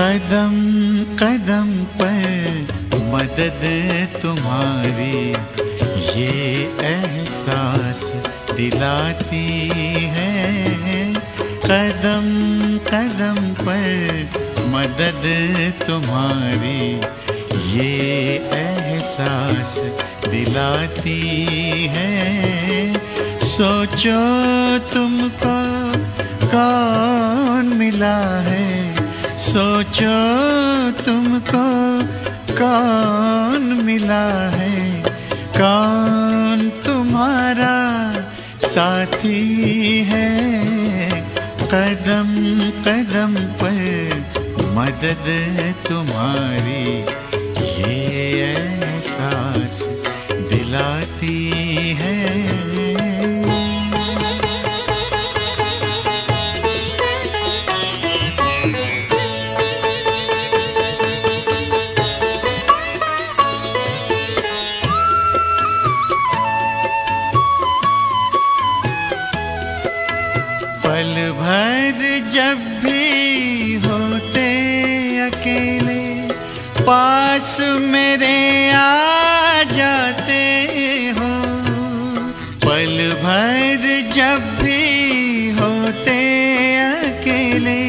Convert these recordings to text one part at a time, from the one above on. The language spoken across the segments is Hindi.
कदम कदम पर मदद तुम्हारी ये एहसास दिलाती है। कदम कदम पर मदद तुम्हारी ये एहसास दिलाती है। सोचो तुमको कौन मिला है, सोचो तुमको कौन मिला है, कौन तुम्हारा साथी है। कदम कदम पर मदद तुम्हारी ये एहसास दिलाती है। पल भर जब भी होते अकेले पास मेरे आ जाते हो। पल भर जब भी होते अकेले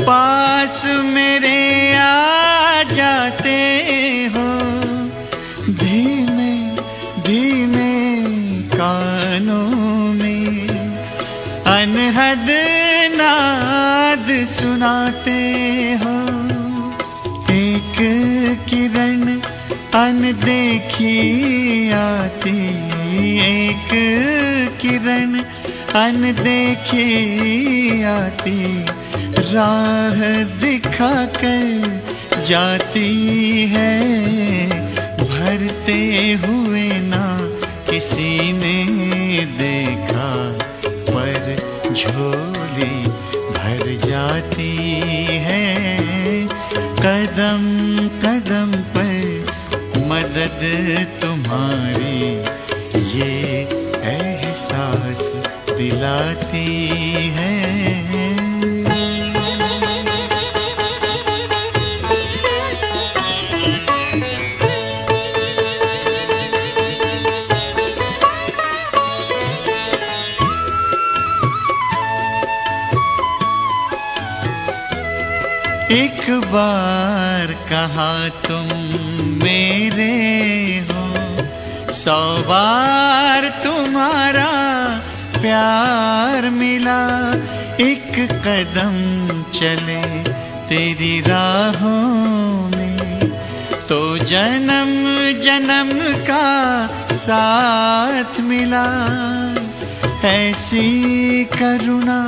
पास मेरे आ जाते हो। धीमे धीमे कानों में अनहद नाद सुनाते हो। एक किरण अनदेखी आती, एक किरण अनदेखी आती, राह दिखाकर जाती है। भरते हुए ना किसी ने देखा पर झोली भर जाती है। कदम कदम पर मदद तुम्हारी ये एहसास दिलाती है। एक बार कहा तुम मेरे हो, 100 बार तुम्हारा प्यार मिला। एक कदम चले तेरी राहों में तो जन्म जन्म का साथ मिला। ऐसी करुणा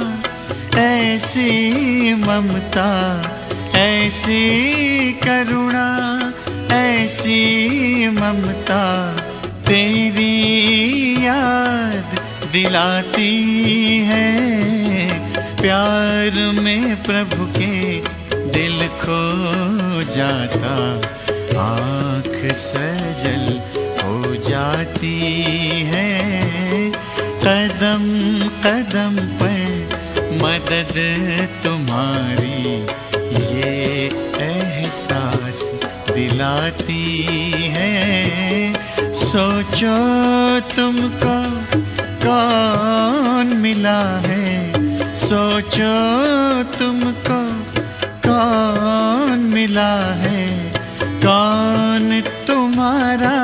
ऐसी ममता, ऐसी करुणा ऐसी ममता तेरी याद दिलाती है। प्यार में प्रभु के दिल खो जाता, आँख सजल हो जाती है। कदम कदम पर मदद तुम्हारी ये एहसास दिलाती है। सोचो तुमको कौन मिला है, सोचो तुमको कौन मिला है, कौन तुम्हारा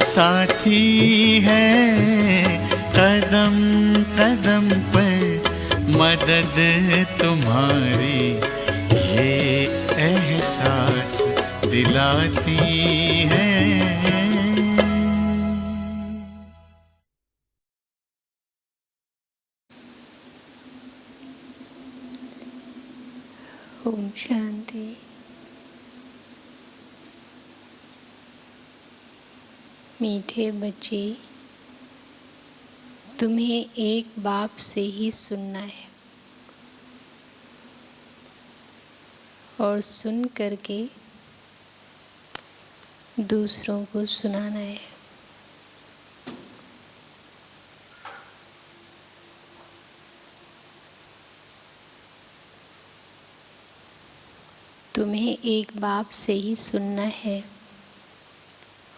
साथी है। कदम कदम पर मदद तुम्हारी ये एहसास दिलाती है। ओम शांति। मीठे बच्चे, तुम्हें एक बाप से ही सुनना है और सुन करके दूसरों को सुनाना है। तुम्हें एक बाप से ही सुनना है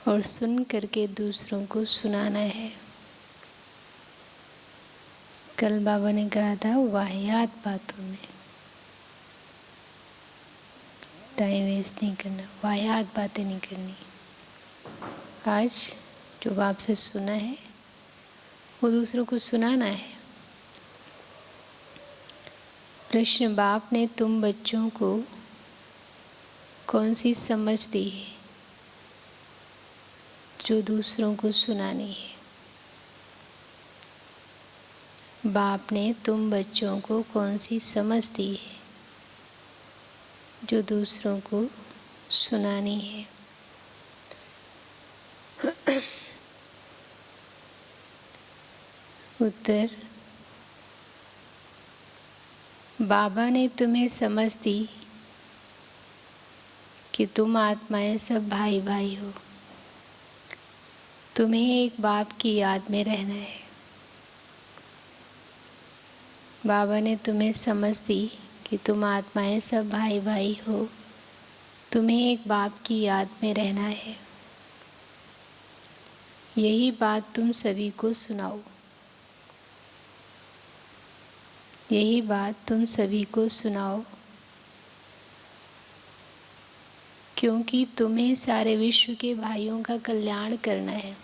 और सुन करके दूसरों को सुनाना है। कल बाबा ने कहा था वाहियात बातों में टाइम वेस्ट नहीं करना, वाहियात बातें नहीं करनी। आज जो बाप से सुना है वो दूसरों को सुनाना है। प्रश्न, बाप ने तुम बच्चों को कौन सी समझ दी है जो दूसरों को सुनानी है? बाप ने तुम बच्चों को कौन सी समझ दी है जो दूसरों को सुनानी है? उत्तर, बाबा ने तुम्हें समझ दी कि तुम आत्माएं सब भाई भाई हो। तुम्हें एक बाप की याद में रहना है। बाबा ने तुम्हें समझ दी कि तुम आत्माएं सब भाई भाई हो। तुम्हें एक बाप की याद में रहना है। यही बात तुम सभी को सुनाओ। यही बात तुम सभी को सुनाओ, क्योंकि तुम्हें सारे विश्व के भाइयों का कल्याण करना है।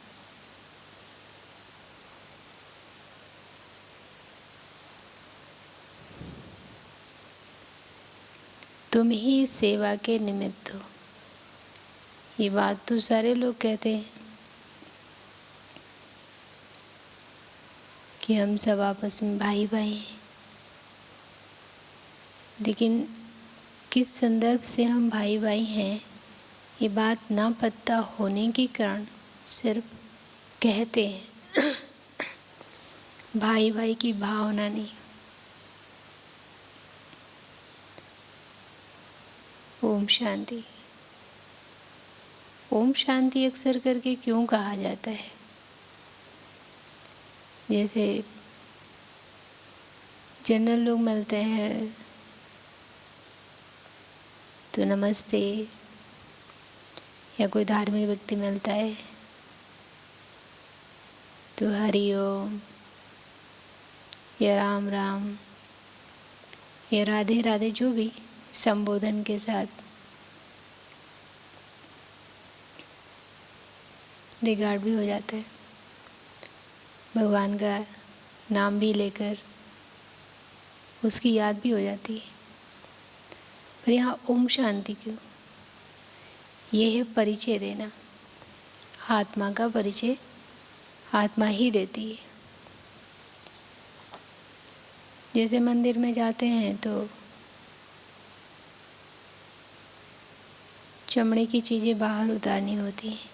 तुम ही सेवा के निमित्त हो। ये बात तो सारे लोग कहते हैं कि हम सब आपस में भाई भाई हैं, लेकिन किस संदर्भ से हम भाई भाई हैं ये बात ना पता होने के कारण सिर्फ कहते हैं। भाई भाई की भावना नहीं। ओम शांति। ओम शांति अक्सर करके क्यों कहा जाता है? जैसे जनरल लोग मिलते हैं तो नमस्ते, या कोई धार्मिक व्यक्ति मिलता है तो हरि ओम, या राम राम, या राधे राधे, जो भी संबोधन के साथ रिगार्ड भी हो जाता है। भगवान का नाम भी लेकर उसकी याद भी हो जाती है। पर यहाँ ओम शांति क्यों? ये है परिचय देना। आत्मा का परिचय आत्मा ही देती है। जैसे मंदिर में जाते हैं तो चमड़े की चीज़ें बाहर उतारनी होती हैं,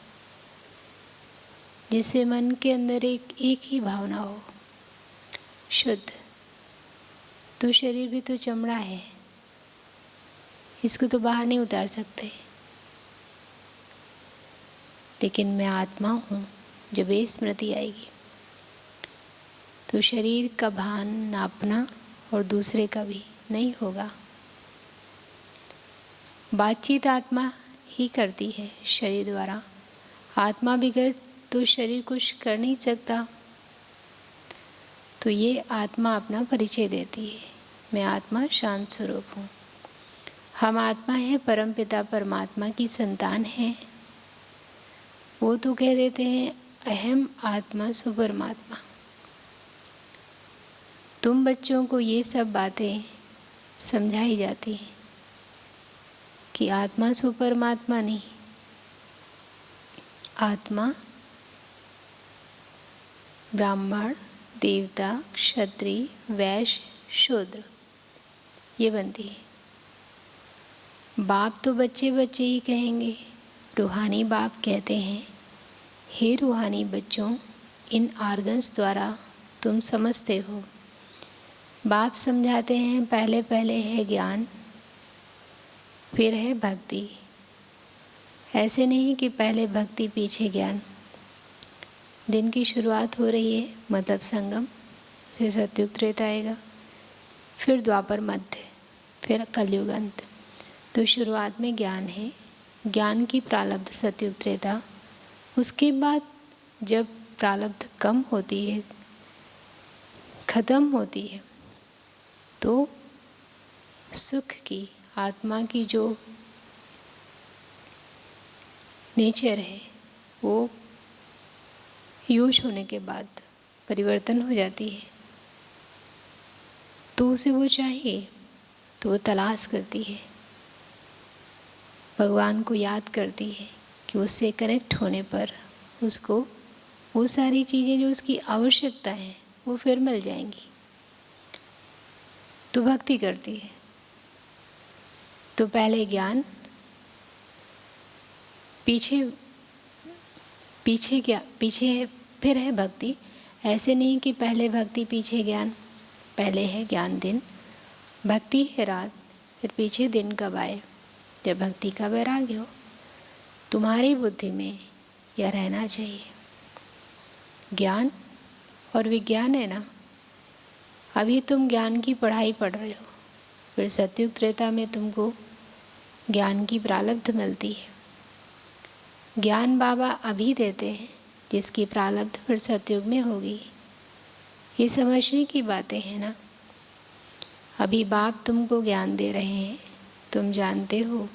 जिससे मन के अंदर एक ही भावना हो, शुद्ध। तो शरीर भी तो चमड़ा है, इसको तो बाहर नहीं उतार सकते। लेकिन मैं आत्मा हूँ। जब ये स्मृति आएगी तो शरीर का भान ना अपना और दूसरे का भी नहीं होगा। बातचीत आत्मा ही करती है शरीर द्वारा। आत्मा बिगड़ तो शरीर कुछ कर नहीं सकता। तो ये आत्मा अपना परिचय देती है, मैं आत्मा शांत स्वरूप हूँ। हम आत्मा है, परमपिता परमात्मा की संतान है। वो तो कह देते हैं अहम आत्मा सुपरमात्मा। तुम बच्चों को ये सब बातें समझाई जाती हैं कि आत्मा सुपरमात्मा नहीं, आत्मा ब्राह्मण, देवता, क्षत्रिय, वैश्य, शूद्र ये बनती है। बाप तो बच्चे बच्चे ही कहेंगे। रूहानी बाप कहते हैं, हे रूहानी बच्चों, इन आर्गन्स द्वारा तुम समझते हो। बाप समझाते हैं, पहले पहले है ज्ञान, फिर है भक्ति। ऐसे नहीं कि पहले भक्ति पीछे ज्ञान। दिन की शुरुआत हो रही है, मतलब संगम, फिर सतयुग त्रेता आएगा, फिर द्वापर मध्य, फिर कलयुग अंत। तो शुरुआत में ज्ञान है, ज्ञान की प्रारब्ध सतयुग त्रेता। उसके बाद जब प्रारब्ध कम होती है, खत्म होती है, तो सुख की, आत्मा की जो नेचर है वो यूज होने के बाद परिवर्तन हो जाती है। तो उसे वो चाहिए, तो वो तलाश करती है, भगवान को याद करती है कि उससे कनेक्ट होने पर उसको वो सारी चीज़ें जो उसकी आवश्यकता है वो फिर मिल जाएंगी। तो भक्ति करती है। तो पहले ज्ञान, पीछे फिर है भक्ति। ऐसे नहीं कि पहले भक्ति पीछे ज्ञान। पहले है ज्ञान दिन, भक्ति है रात, फिर पीछे दिन कब आए, जब भक्ति का वैराग्य हो। तुम्हारी बुद्धि में यह रहना चाहिए। ज्ञान और विज्ञान है ना। अभी तुम ज्ञान की पढ़ाई पढ़ रहे हो, फिर सतयुग त्रेता में तुमको ज्ञान की प्रारब्ध मिलती है। ज्ञान बाबा अभी देते हैं, जिसकी प्रारब्ध फिर सतयुग में होगी। ये समझने की बातें हैं ना। अभी बाप तुमको ज्ञान दे रहे हैं, तुम जानते हो।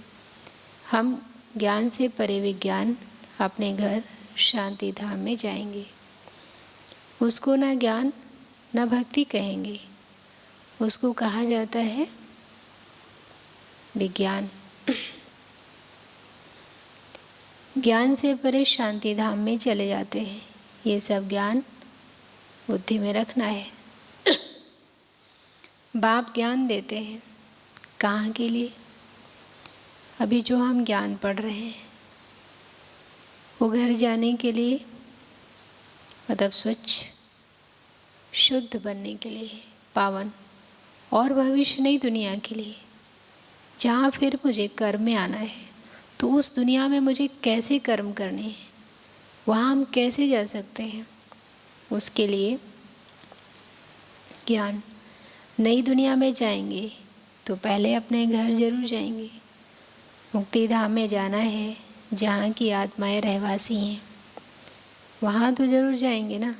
हम ज्ञान से परे विज्ञान अपने घर शांति धाम में जाएंगे। उसको ना ज्ञान ना भक्ति कहेंगे, उसको कहा जाता है विज्ञान। ज्ञान से परे शांति धाम में चले जाते हैं। ये सब ज्ञान बुद्धि में रखना है। बाप ज्ञान देते हैं, कहाँ के लिए? अभी जो हम ज्ञान पढ़ रहे हैं वो घर जाने के लिए, मतलब स्वच्छ शुद्ध बनने के लिए, पावन, और भविष्य नई दुनिया के लिए, जहाँ फिर मुझे कर्म में आना है। तो उस दुनिया में मुझे कैसे कर्म करने हैं, वहाँ हम कैसे जा सकते हैं, उसके लिए ज्ञान। नई दुनिया में जाएंगे तो पहले अपने घर जरूर जाएंगे। मुक्ति धाम में जाना है, जहाँ की आत्माएं रहवासी हैं, वहाँ तो जरूर जाएंगे ना।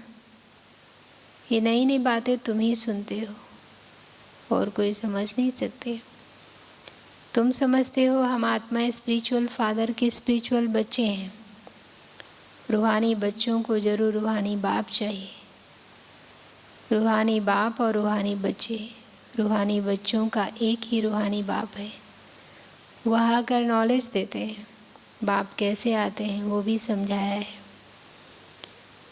ये नई नई बातें तुम ही सुनते हो और कोई समझ नहीं सकते। तुम समझते हो हम आत्माएं स्पिरिचुअल फादर के स्पिरिचुअल बच्चे हैं। रूहानी बच्चों को जरूर रूहानी बाप चाहिए। रूहानी बाप और रूहानी बच्चे। रूहानी बच्चों का एक ही रूहानी बाप है। वह आकर नॉलेज देते हैं। बाप कैसे आते हैं वो भी समझाया है।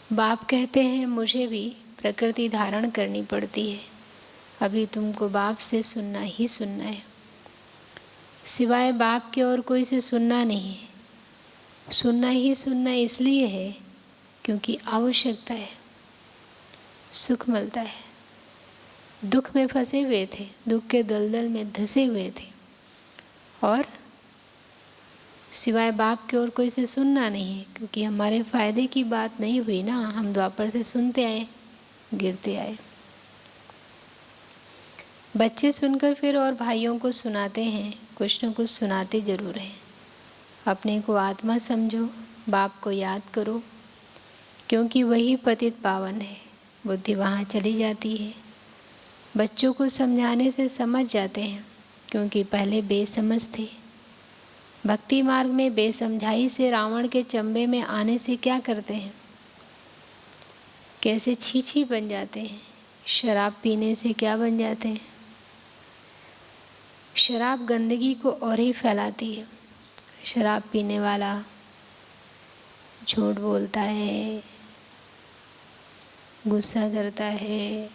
बाप कहते हैं मुझे भी प्रकृति धारण करनी पड़ती है। अभी तुमको बाप से सुनना ही सुनना है, सिवाय बाप के और कोई से सुनना नहीं है। सुनना ही सुनना इसलिए है क्योंकि आवश्यकता है, सुख मिलता है। दुख में फंसे हुए थे, दुख के दलदल में धंसे हुए थे, और सिवाय बाप के और कोई से सुनना नहीं है, क्योंकि हमारे फायदे की बात नहीं हुई ना। हम द्वापर से सुनते आए, गिरते आए। बच्चे सुनकर फिर और भाइयों को सुनाते हैं, कुछ न कुछ सुनाते जरूर हैं। अपने को आत्मा समझो, बाप को याद करो, क्योंकि वही पतित पावन है। बुद्धि वहाँ चली जाती है। बच्चों को समझाने से समझ जाते हैं, क्योंकि पहले बेसमझ थे। भक्ति मार्ग में बेसमझाई से रावण के चंबे में आने से क्या करते हैं, कैसे छीछी बन जाते हैं। शराब पीने से क्या बन जाते हैं? शराब गंदगी को और ही फैलाती है। शराब पीने वाला झूठ बोलता है, गुस्सा करता है,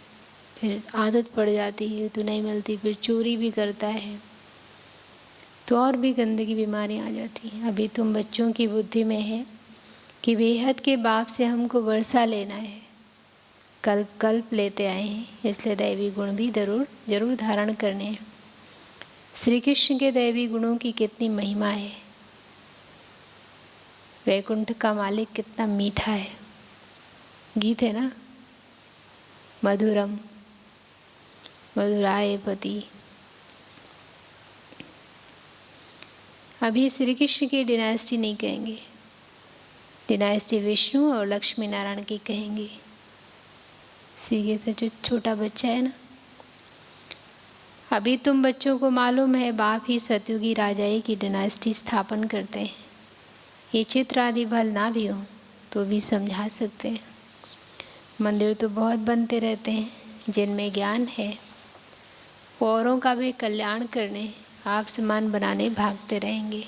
फिर आदत पड़ जाती है तो नहीं मिलती, फिर चोरी भी करता है, तो और भी गंदगी बीमारी आ जाती है। अभी तुम बच्चों की बुद्धि में है कि बेहद के बाप से हमको वर्षा लेना है, कल्प कल्प लेते आए हैं, इसलिए दैवी गुण भी जरूर धारण करने हैं। श्री कृष्ण के दैवी गुणों की कितनी महिमा है। वैकुंठ का मालिक कितना मीठा है। गीत है ना, मधुरम मधुराय पति। अभी श्री कृष्ण की डिनाइस्टी नहीं कहेंगे, डिनाइस्टी विष्णु और लक्ष्मी नारायण की कहेंगे। सीधे से जो छोटा बच्चा है ना, अभी तुम बच्चों को मालूम है बाप ही सतयुगी राजाई की डिनाइस्टी स्थापन करते हैं। ये चित्र आदि भल ना भी हो तो भी समझा सकते हैं। मंदिर तो बहुत बनते रहते हैं जिनमें ज्ञान है, वो औरों का भी कल्याण करने, आप समान बनाने भागते रहेंगे।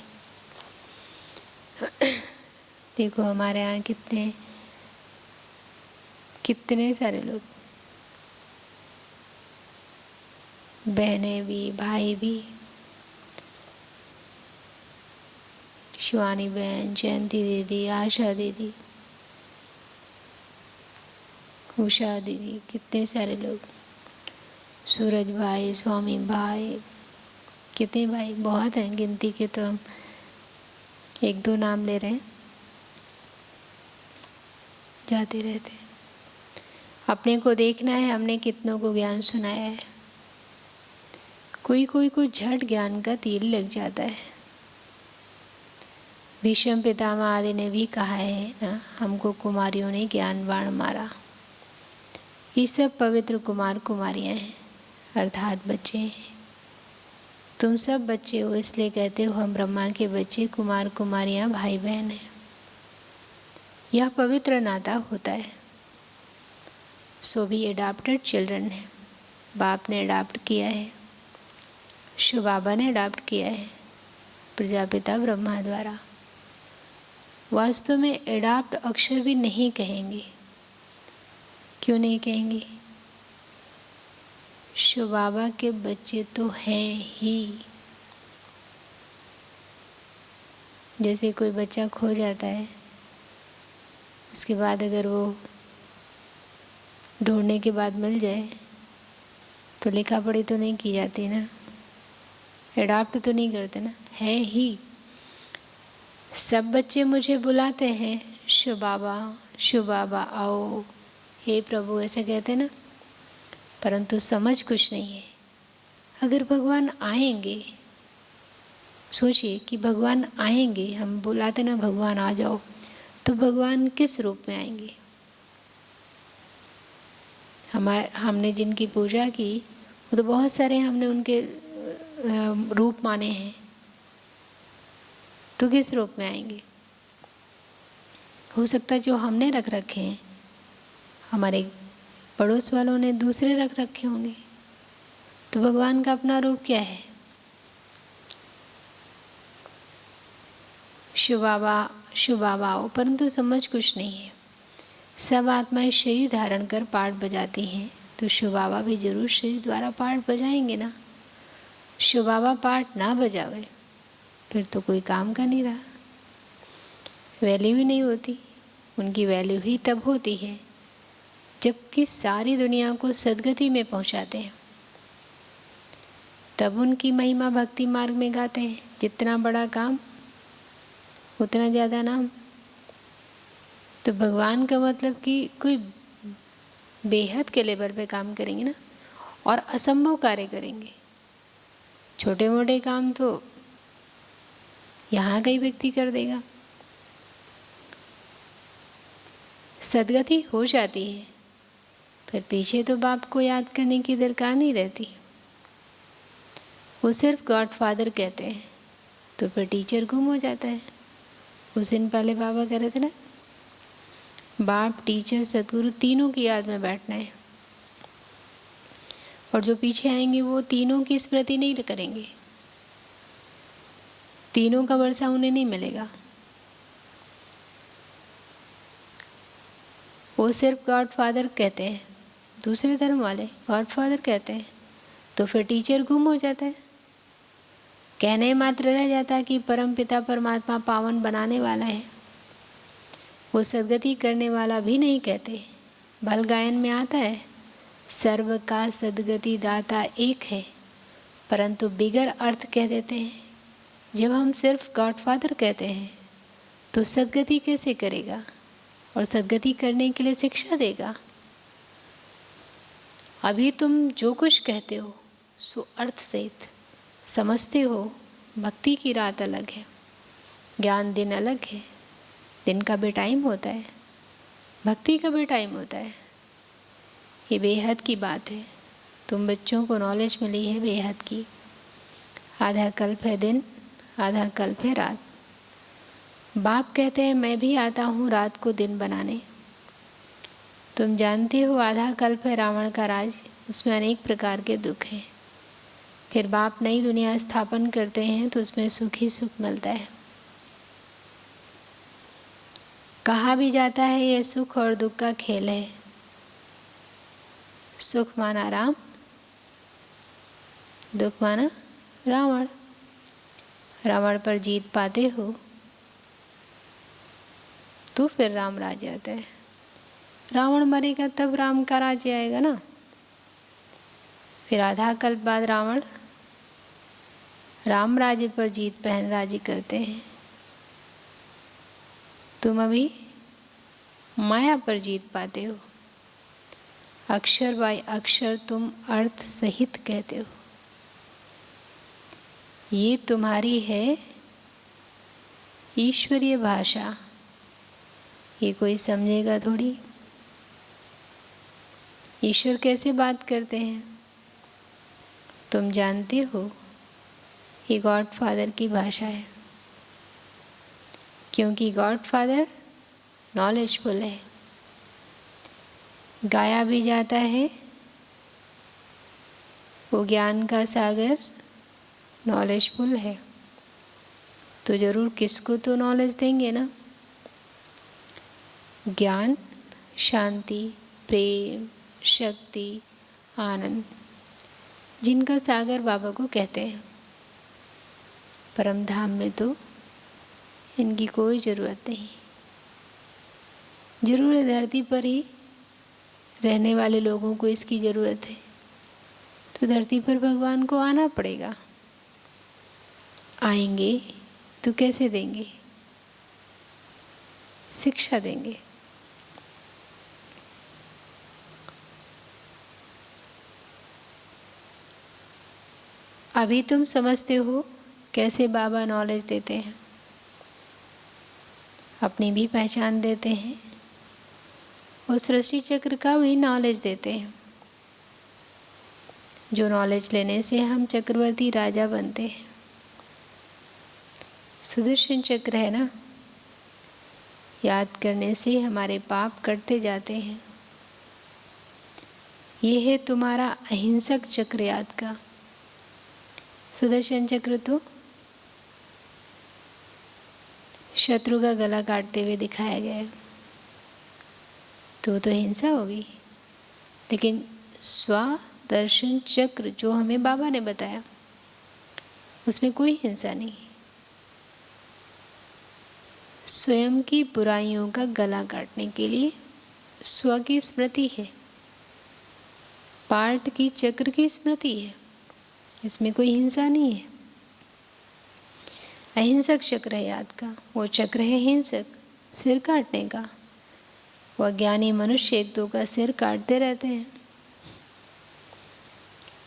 देखो हमारे यहाँ कितने सारे लोग, बहनें भी भाई भी, शिवानी बहन, जयंती दीदी, आशा दीदी, उषा दीदी, कितने सारे लोग, सूरज भाई, स्वामी भाई, कितने भाई, बहुत हैं, गिनती के तो हम एक दो नाम ले रहे हैं, जाते रहते हैं। अपने को देखना है हमने कितनों को ज्ञान सुनाया है। कोई को झट ज्ञान का तीर लग जाता है। भीष्म पितामह आदि ने भी कहा है ना, हमको कुमारियों ने ज्ञान बाण मारा। ये सब पवित्र कुमार कुमारियां हैं, अर्थात बच्चे हैं। तुम सब बच्चे हो, इसलिए कहते हो हम ब्रह्मा के बच्चे, कुमार कुमारियां भाई बहन हैं। यह पवित्र नाता होता है। सो भी अडॉप्टेड चिल्ड्रन है। बाप ने अडॉप्ट किया है, शिव बाबा ने अडॉप्ट किया है प्रजापिता ब्रह्मा द्वारा। वास्तव में अडॉप्ट अक्षर भी नहीं कहेंगे। क्यों नहीं कहेंगे? शिव बाबा के बच्चे तो हैं ही। जैसे कोई बच्चा खो जाता है, उसके बाद अगर वो ढूंढने के बाद मिल जाए तो लिखा पढ़ी तो नहीं की जाती ना, एडॉप्ट तो नहीं करते ना, है ही। सब बच्चे मुझे बुलाते हैं, शिव बाबा आओ, हे प्रभु, ऐसे कहते ना, परंतु समझ कुछ नहीं है। अगर भगवान आएंगे, सोचिए कि भगवान आएंगे, हम बुलाते ना भगवान आ जाओ, तो भगवान किस रूप में आएंगे? हमने जिनकी पूजा की वो तो बहुत सारे हमने उनके रूप माने हैं, तो किस रूप में आएंगे? हो सकता है जो हमने रख रखे हैं, हमारे पड़ोस वालों ने दूसरे रख रखे होंगे। तो भगवान का अपना रूप क्या है? शिव बाबा आओ, परंतु समझ कुछ नहीं है। सब आत्माएं शरीर धारण कर पाठ बजाती हैं, तो शिव बाबा भी जरूर शरीर द्वारा पाठ बजाएंगे ना। शिव बाबा पाठ ना बजावे फिर तो कोई काम का नहीं रहा, वैल्यू ही नहीं होती। उनकी वैल्यू ही तब होती है जबकि सारी दुनिया को सद्गति में पहुंचाते हैं, तब उनकी महिमा भक्ति मार्ग में गाते हैं। जितना बड़ा काम उतना ज़्यादा नाम। तो भगवान का मतलब कि कोई बेहद के लेवल पे काम करेंगे ना, और असंभव कार्य करेंगे। छोटे मोटे काम तो यहाँ का ही व्यक्ति कर देगा। सद्गति हो जाती है, फिर पीछे तो बाप को याद करने की दरकार नहीं रहती। वो सिर्फ गॉड फादर कहते हैं, तो फिर टीचर गुम हो जाता है। उस दिन पहले बाबा कह रहे थे ना, बाप, टीचर, सदगुरु तीनों की याद में बैठना है, और जो पीछे आएंगे वो तीनों की स्मृति नहीं करेंगे, तीनों का वर्षा उन्हें नहीं मिलेगा। वो सिर्फ गॉड फादर कहते हैं, दूसरे धर्म वाले गॉड फादर कहते हैं, तो फिर टीचर गुम हो जाता है। कहने मात्र रह जाता कि परम पिता परमात्मा पावन बनाने वाला है। वो सद्गति करने वाला भी नहीं कहते। भल गायन में आता है, सर्व का सद्गति दाता एक है, परंतु बिगर अर्थ कह देते हैं। जब हम सिर्फ गॉड फादर कहते हैं तो सद्गति कैसे करेगा, और सद्गति करने के लिए शिक्षा देगा। अभी तुम जो कुछ कहते हो सो अर्थ सहित समझते हो, भक्ति की रात अलग है, ज्ञान दिन अलग है। दिन का भी टाइम होता है, भक्ति का भी टाइम होता है। ये बेहद की बात है। तुम बच्चों को नॉलेज मिली है बेहद की। आधा कल्प है दिन, आधा कल्प है रात। बाप कहते हैं मैं भी आता हूँ रात को दिन बनाने। तुम जानते हो आधा कल्प है रावण का राज, उसमें अनेक प्रकार के दुख हैं। फिर बाप नई दुनिया स्थापन करते हैं तो उसमें सुख ही सुख मिलता है। कहा भी जाता है ये सुख और दुख का खेल है। सुख माना राम, दुख माना रावण। रावण पर जीत पाते हो तो फिर राम राज्य आता है। रावण मरेगा तब राम का राज्य आएगा ना। फिर आधा कल्प बाद रावण राम राज्य पर जीत पहन राज्य करते हैं। तुम अभी माया पर जीत पाते हो। अक्षर बाय अक्षर तुम अर्थ सहित कहते हो। ये तुम्हारी है ईश्वरीय भाषा। ये कोई समझेगा थोड़ी। ईश्वर कैसे बात करते हैं तुम जानते हो। ये गॉड फादर की भाषा है, क्योंकि गॉड फादर नॉलेजफुल है। गाया भी जाता है वो ज्ञान का सागर नॉलेजफुल है, तो ज़रूर किसको तो नॉलेज देंगे ना। ज्ञान, शांति, प्रेम, शक्ति, आनंद, जिनका सागर बाबा को कहते हैं। परम धाम में तो इनकी कोई ज़रूरत नहीं। ज़रूर है धरती पर ही रहने वाले लोगों को इसकी ज़रूरत है, तो धरती पर भगवान को आना पड़ेगा। आएंगे तो कैसे देंगे? शिक्षा देंगे। अभी तुम समझते हो कैसे बाबा नॉलेज देते हैं, अपनी भी पहचान देते हैं और सृष्टि चक्र का भी नॉलेज देते हैं, जो नॉलेज लेने से हम चक्रवर्ती राजा बनते हैं। सुदर्शन चक्र है ना, याद करने से हमारे पाप कटते जाते हैं। ये है तुम्हारा अहिंसक चक्र याद का। सुदर्शन चक्र तो शत्रु का गला काटते हुए दिखाया गया है, तो हिंसा होगी। लेकिन स्वदर्शन चक्र जो हमें बाबा ने बताया, उसमें कोई हिंसा नहीं। स्वयं की बुराइयों का गला काटने के लिए स्व की स्मृति है, पार्ट की चक्र की स्मृति है। इसमें कोई हिंसा नहीं है। अहिंसक चक्र है याद का। वो चक्र है हिंसक, सिर काटने का। वो अज्ञानी मनुष्य एक दो का सिर काटते रहते हैं।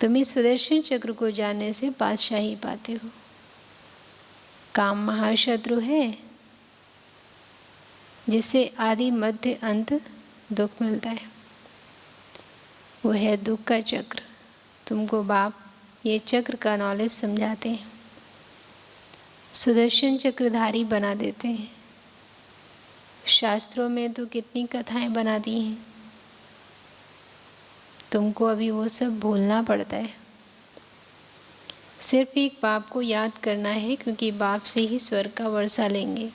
तुम इस सुदर्शन चक्र को जानने से बादशाही पाते हो। काम महाशत्रु है, जिससे आदि मध्य अंत दुख मिलता है। वो है दुख का चक्र। तुमको बाप ये चक्र का नॉलेज समझाते हैं, सुदर्शन चक्रधारी बना देते हैं। शास्त्रों में तो कितनी कथाएं बना दी हैं, तुमको अभी वो सब भूलना पड़ता है। सिर्फ एक बाप को याद करना है, क्योंकि बाप से ही स्वर्ग का वर्षा लेंगे।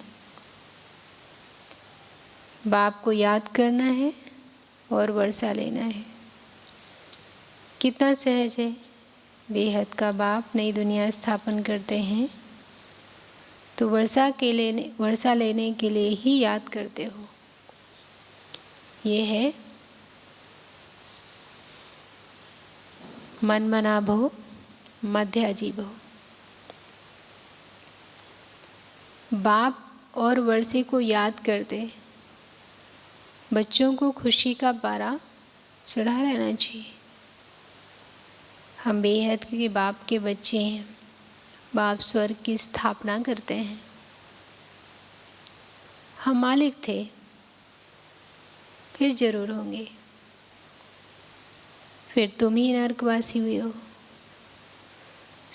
बाप को याद करना है और वर्षा लेना है। कितना सहज है। बेहद का बाप नई दुनिया स्थापन करते हैं तो वर्षा लेने के लिए ही याद करते हो। ये है मन मना भो मध्य अजीब हो। बाप और वर्षे को याद करते बच्चों को खुशी का पारा चढ़ा रहना चाहिए। हम बेहद के बाप के बच्चे हैं, बाप स्वर्ग की स्थापना करते हैं। हम मालिक थे, फिर जरूर होंगे। फिर तुम ही नरकवासी हुए हो।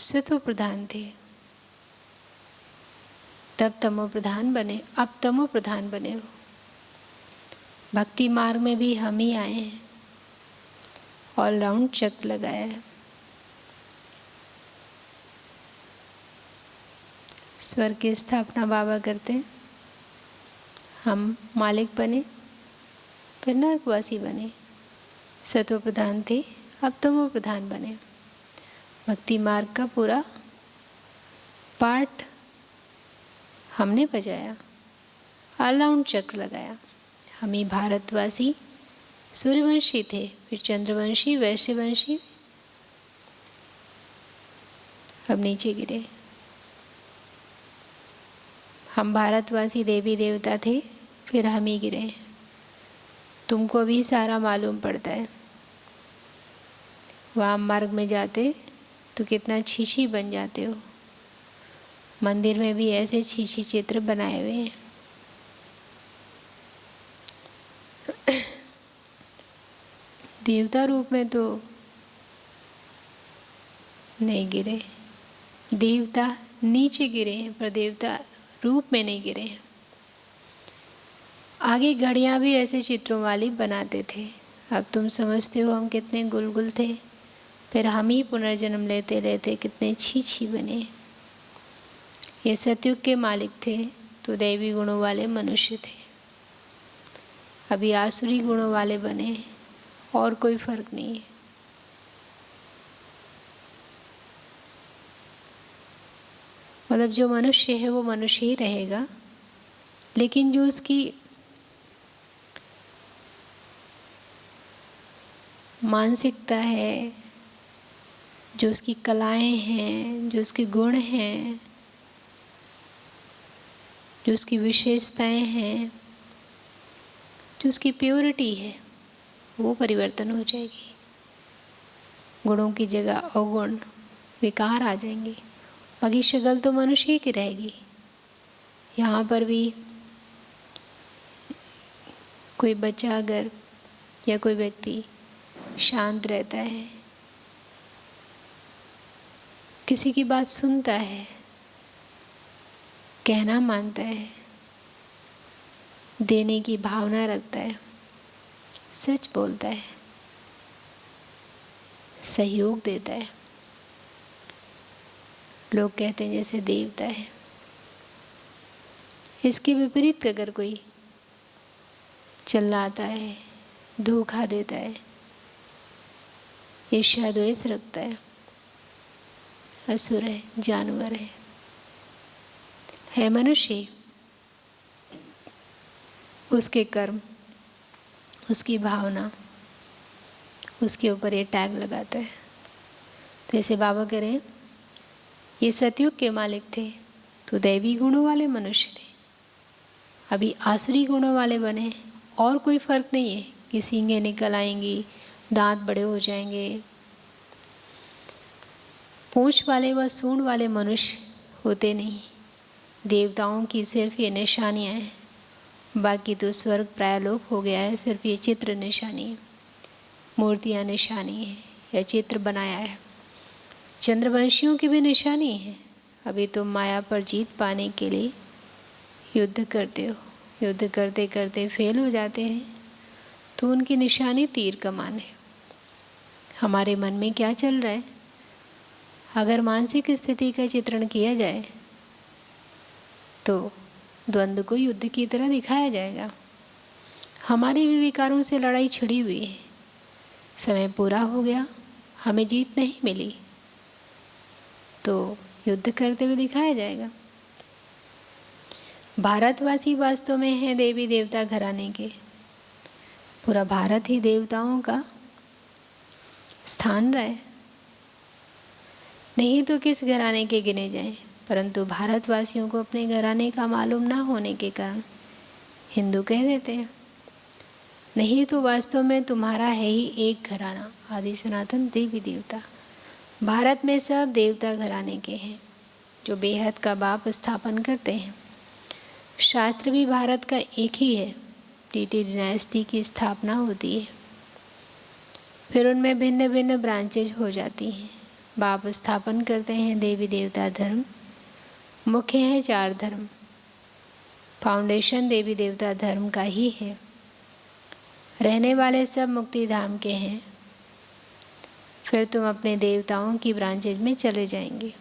सत्व प्रधान थे, तब तमो प्रधान बने, अब तमो प्रधान बने हो। भक्ति मार्ग में भी हम ही आए हैं, ऑलराउंड चक्र लगाया है। स्वर्ग की स्थापना बाबा करते हैं, हम मालिक बने, फिर नरकवासी बने। सत्व प्रधान थे, अब तमो प्रधान बने। भक्ति मार्ग का पूरा पार्ट हमने बजाया, ऑलराउंड चक्र लगाया। हम ही भारतवासी सूर्यवंशी थे, फिर चंद्रवंशी, वैश्यवंशी, अब नीचे गिरे। हम भारतवासी देवी देवता थे, फिर हम ही गिरे। तुमको भी सारा मालूम पड़ता है। वाम मार्ग में जाते तो कितना छीछी बन जाते हो। मंदिर में भी ऐसे छीछी चित्र बनाए हुए हैं। देवता रूप में तो नहीं गिरे, देवता नीचे गिरे हैं, पर देवता रूप में नहीं गिरे हैं। आगे घड़ियां भी ऐसे चित्रों वाली बनाते थे। अब तुम समझते हो हम कितने गुलगुल थे, फिर हम ही पुनर्जन्म लेते लेते कितने छी बने। ये सतयुग के मालिक थे तो दैवी गुणों वाले मनुष्य थे, अभी आसुरी गुणों वाले बने, और कोई फर्क नहीं है। मतलब जो मनुष्य है वो मनुष्य ही रहेगा, लेकिन जो उसकी मानसिकता है, जो उसकी कलाएं हैं, जो उसके गुण हैं, जो उसकी विशेषताएं हैं, जो उसकी प्योरिटी है, वो परिवर्तन हो जाएगी। गुणों की जगह अवगुण, विकार आ जाएंगे। बाकी शक्ल तो मनुष्य की रहेगी। यहाँ पर भी कोई बच्चा अगर या कोई व्यक्ति शांत रहता है, किसी की बात सुनता है, कहना मानता है, देने की भावना रखता है, सच बोलता है, सहयोग देता है, लोग कहते हैं जैसे देवता है। इसके विपरीत अगर कोई चिल्लाता है, धोखा देता है, ईर्ष्या द्वेष रखता है, असुर है, जानवर है मनुष्य, उसके कर्म, उसकी भावना, उसके ऊपर ये टैग लगाता है। तो ऐसे बाबा कह रहे हैं, ये सतयुग के मालिक थे तो दैवी गुणों वाले मनुष्य थे, अभी आसुरी गुणों वाले बने, और कोई फर्क नहीं है कि सींगें निकल आएंगी, दांत बड़े हो जाएंगे। पूंछ वाले व सूंड वाले मनुष्य होते नहीं। देवताओं की सिर्फ ये निशानियाँ हैं, बाकी तो स्वर्ग प्रायलोक हो गया है। सिर्फ ये चित्र निशानी है, मूर्तियाँ निशानी है, या चित्र बनाया है। चंद्रवंशियों की भी निशानी है। अभी तुम माया पर जीत पाने के लिए युद्ध करते हो, युद्ध करते करते फेल हो जाते हैं, तो उनकी निशानी तीर कमान है। हमारे मन में क्या चल रहा है, अगर मानसिक स्थिति का चित्रण किया जाए तो द्वंद्व को युद्ध की तरह दिखाया जाएगा। हमारे भी विकारों से लड़ाई छिड़ी हुई है, समय पूरा हो गया, हमें जीत नहीं मिली, तो युद्ध करते हुए दिखाया जाएगा। भारतवासी वास्तव में है देवी देवता घराने के। पूरा भारत ही देवताओं का स्थान रहा है। नहीं तो किस घराने के गिने जाएं, परंतु भारतवासियों को अपने घराने का मालूम ना होने के कारण हिंदू कह देते हैं। नहीं तो वास्तव में तुम्हारा है ही एक घराना, आदि सनातन देवी देवता। भारत में सब देवता घराने के हैं। जो बेहद का बाप स्थापन करते हैं। शास्त्र भी भारत का एक ही है। टीटी डिनास्टी की स्थापना होती है, फिर उनमें भिन्न भिन्न ब्रांचेज हो जाती हैं। बाप स्थापन करते हैं देवी देवता धर्म। मुख्य है 4 धर्म। फाउंडेशन देवी देवता धर्म का ही है। रहने वाले सब मुक्ति धाम के हैं। फिर तुम अपने देवताओं की ब्रांचेज में चले जाएंगे।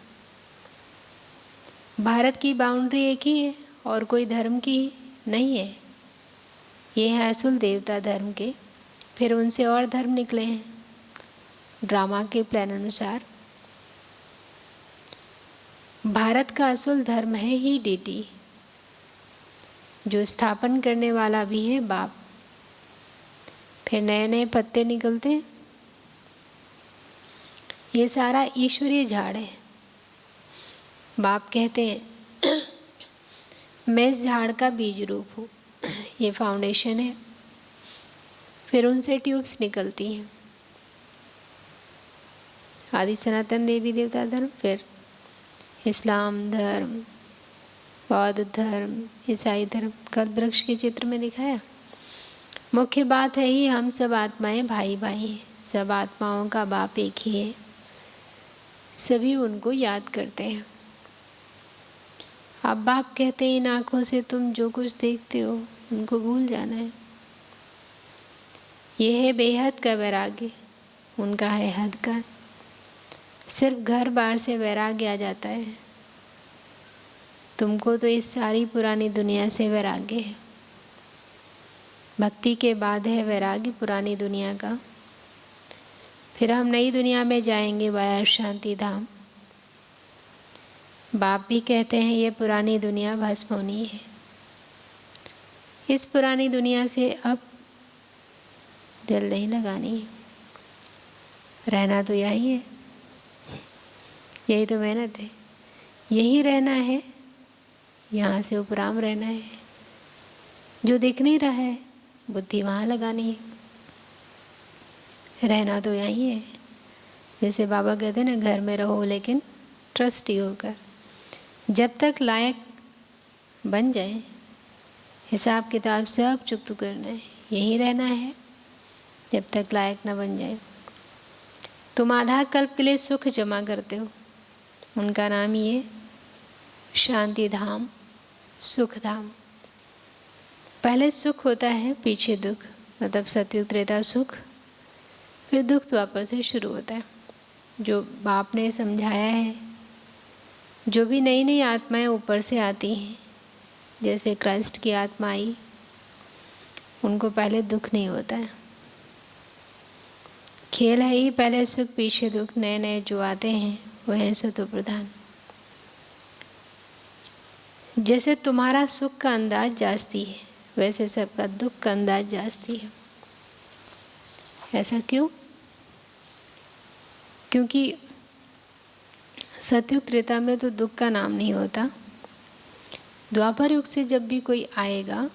भारत की बाउंड्री एक ही है और कोई धर्म की नहीं है। ये है असूल देवता धर्म के, फिर उनसे और धर्म निकले हैं ड्रामा के प्लान अनुसार। भारत का असूल धर्म है ही डीटी, जो स्थापन करने वाला भी है बाप। फिर नए नए पत्ते निकलते हैं। ये सारा ईश्वरीय झाड़ है। बाप कहते हैं मैं इस झाड़ का बीज रूप हूँ। ये फाउंडेशन है। फिर उनसे ट्यूब्स निकलती हैं। आदि सनातन देवी देवता धर्म, फिर इस्लाम धर्म, बौद्ध धर्म, ईसाई धर्म। कल वृक्ष के चित्र में दिखाया। मुख्य बात है ही हम सब आत्माएं भाई भाई हैं। सब आत्माओं का बाप एक ही है। सभी उनको याद करते हैं। अब बाप कहते हैं इन आँखों से तुम जो कुछ देखते हो उनको भूल जाना है। ये है बेहद का वैराग्य, उनका है हद का। सिर्फ घर बार से वैराग्य आ जाता है। तुमको तो इस सारी पुरानी दुनिया से वैराग्य है। भक्ति के बाद है वैराग्य पुरानी दुनिया का। फिर हम नई दुनिया में जाएंगे वाया शांति धाम। बाप भी कहते हैं ये पुरानी दुनिया भस्म होनी है। इस पुरानी दुनिया से अब दिल नहीं लगानी है। रहना तो यही है। यही तो मेहनत है। यही रहना है। यहाँ से उपराम रहना है। जो दिख नहीं रहा है बुद्धि वहाँ लगानी है। रहना तो यही है। जैसे बाबा कहते हैं ना, घर में रहो लेकिन ट्रस्टी होकर। जब तक लायक बन जाए हिसाब किताब सब चुकता करना है। यही रहना है जब तक लायक ना बन जाए। तुम आधा कल्प के लिए सुख जमा करते हो। उनका नाम ही है शांति धाम, सुख धाम। पहले सुख होता है, पीछे दुख, मतलब सतयुग त्रेता सुख, फिर दुख द्वापर से शुरू होता है। जो बाप ने समझाया है, जो भी नई नई आत्माएं ऊपर से आती हैं, जैसे क्राइस्ट की आत्मा आई, उनको पहले दुख नहीं होता है। खेल है ही पहले सुख पीछे दुख। नए नए जो आते हैं वह हैं सतो प्रधान। जैसे तुम्हारा सुख का अंदाज जास्ती है वैसे सबका दुख का अंदाज जास्ती है। ऐसा क्यों? क्योंकि सतयुग त्रेता में तो दुख का नाम नहीं होता। द्वापर युग से जब भी कोई आएगा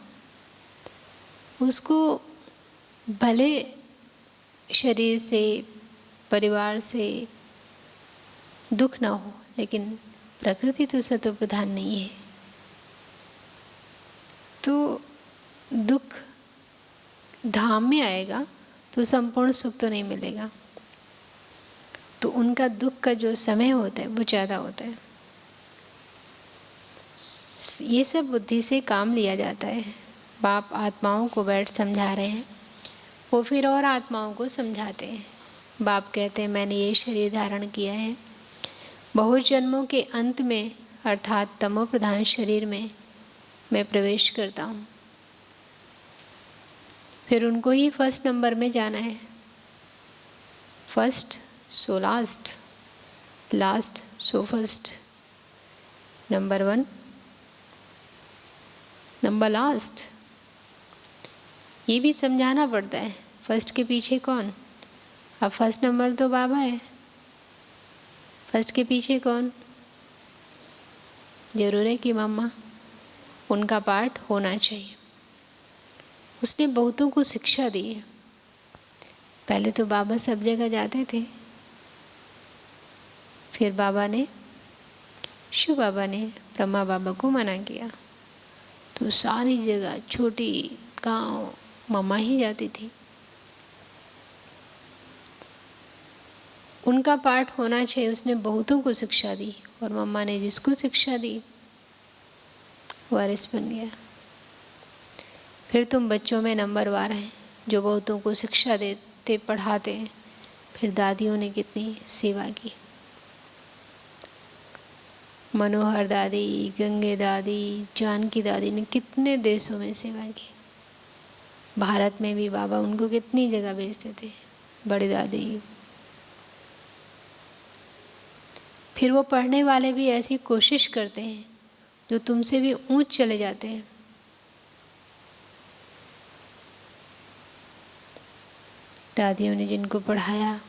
उसको भले शरीर से, परिवार से दुख ना हो, लेकिन प्रकृति तो सतो प्रधान नहीं है। तो दुख धाम में आएगा तो संपूर्ण सुख तो नहीं मिलेगा। तो उनका दुख का जो समय होता है वो ज़्यादा होता है। ये सब बुद्धि से काम लिया जाता है। बाप आत्माओं को बैठ समझा रहे हैं, वो फिर और आत्माओं को समझाते हैं। बाप कहते हैं मैंने ये शरीर धारण किया है। बहुत जन्मों के अंत में अर्थात तमो प्रधान शरीर में मैं प्रवेश करता हूँ। फिर उनको ही फर्स्ट नंबर में जाना है। First so last, last so first, number 1 number last. ये भी समझाना पड़ता है फर्स्ट के पीछे कौन। अब फर्स्ट नंबर तो बाबा है, फर्स्ट के पीछे कौन? जरूर है कि मम्मा, उनका पार्ट होना चाहिए। उसने बहुतों को शिक्षा दी है। पहले तो बाबा सब जगह जाते थे, फिर बाबा ने शिव बाबा ने ब्रह्मा बाबा को मना किया, तो सारी जगह छोटी गांव मम्मा ही जाती थी। उनका पाठ होना चाहिए, उसने बहुतों को शिक्षा दी, और मम्मा ने जिसको शिक्षा दी वारिस बन गया। फिर तुम बच्चों में नंबरवार हैं जो बहुतों को शिक्षा देते पढ़ाते हैं। फिर दादियों ने कितनी सेवा की, मनोहर दादी, गंगे दादी, जानकी दादी ने कितने देशों में सेवा की। भारत में भी बाबा उनको कितनी जगह भेजते थे, बड़ी दादी। फिर वो पढ़ने वाले भी ऐसी कोशिश करते हैं जो तुमसे भी ऊंच चले जाते हैं। दादियों ने जिनको पढ़ाया,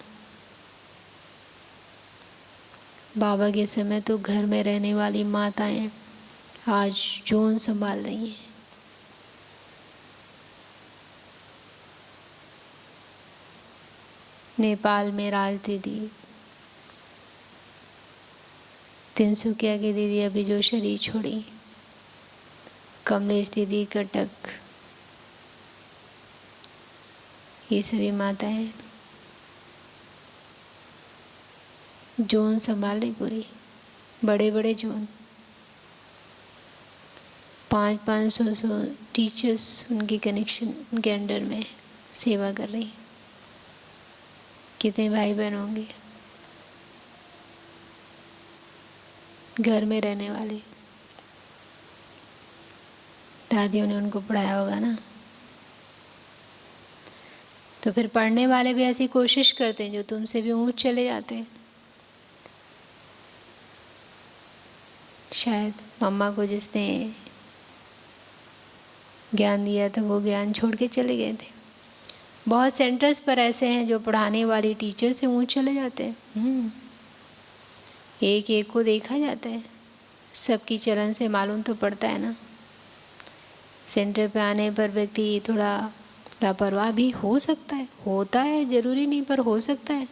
बाबा के समय तो घर में रहने वाली माताएं आज जोन संभाल रही हैं। नेपाल में राज दीदी, तिनसुकिया की दीदी अभी जो शरीर छोड़ी, कमलेश दीदी कटक, ये सभी माताएं जोन संभाल रही पूरी, बड़े बड़े जोन। 500-500 टीचर्स उनकी कनेक्शन उनके अंडर में सेवा कर रही। कितने भाई बहन होंगे घर में रहने वाले, दादियों ने उनको पढ़ाया होगा ना। तो फिर पढ़ने वाले भी ऐसी कोशिश करते हैं जो तुमसे भी ऊंच चले जाते हैं। शायद मम्मा को जिसने ज्ञान दिया था वो ज्ञान छोड़ के चले गए थे। बहुत सेंटर्स पर ऐसे हैं जो पढ़ाने वाली टीचर से ऊंच चले जाते हैं। एक एक को देखा जाता है, सबकी चलन से मालूम तो पड़ता है ना। सेंटर पे आने पर व्यक्ति थोड़ा लापरवाह भी हो सकता है, होता है, ज़रूरी नहीं, पर हो सकता है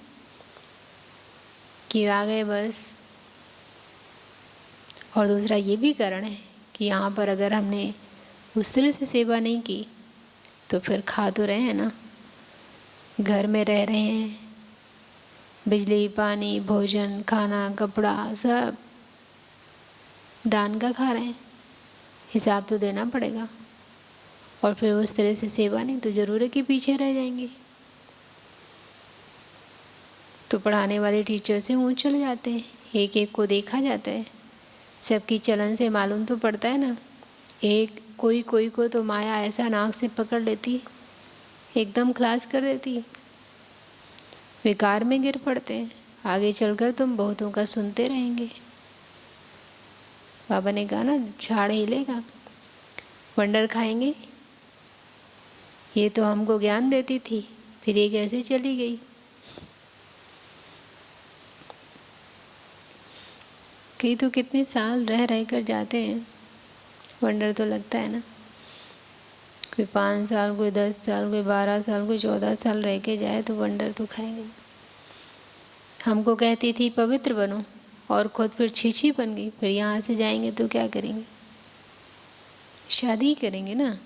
कि आ गए बस। और दूसरा ये भी कारण है कि यहाँ पर अगर हमने उस तरह से सेवा नहीं की तो फिर खा तो रहे हैं ना, घर में रह रहे हैं, बिजली, पानी, भोजन, खाना, कपड़ा सब दान का खा रहे हैं, हिसाब तो देना पड़ेगा। और फिर उस तरह से सेवा नहीं तो ज़रूर है कि पीछे रह जाएंगे। तो पढ़ाने वाले टीचर से ऊँच चले जाते हैं, एक एक को देखा जाता है, सबकी चलन से मालूम तो पड़ता है ना। एक कोई को तो माया ऐसा नाक से पकड़ लेती, एकदम खलास कर देती, विकार में गिर पड़ते हैं। आगे चलकर तुम बहुतों का सुनते रहेंगे। बाबा ने कहा ना, झाड़ हिलेगा, वंडर खाएंगे। ये तो हमको ज्ञान देती थी, फिर ये कैसे चली गई। कई तो कितने साल रह कर जाते हैं, वंडर तो लगता है ना। कोई 5 साल, कोई 10 साल, कोई 12 साल, कोई 14 साल रह के जाए तो वंडर तो खाएंगे। हमको कहती थी पवित्र बनो, और खुद फिर छीछी बन गई। फिर यहाँ से जाएंगे तो क्या करेंगे, शादी ही करेंगे ना।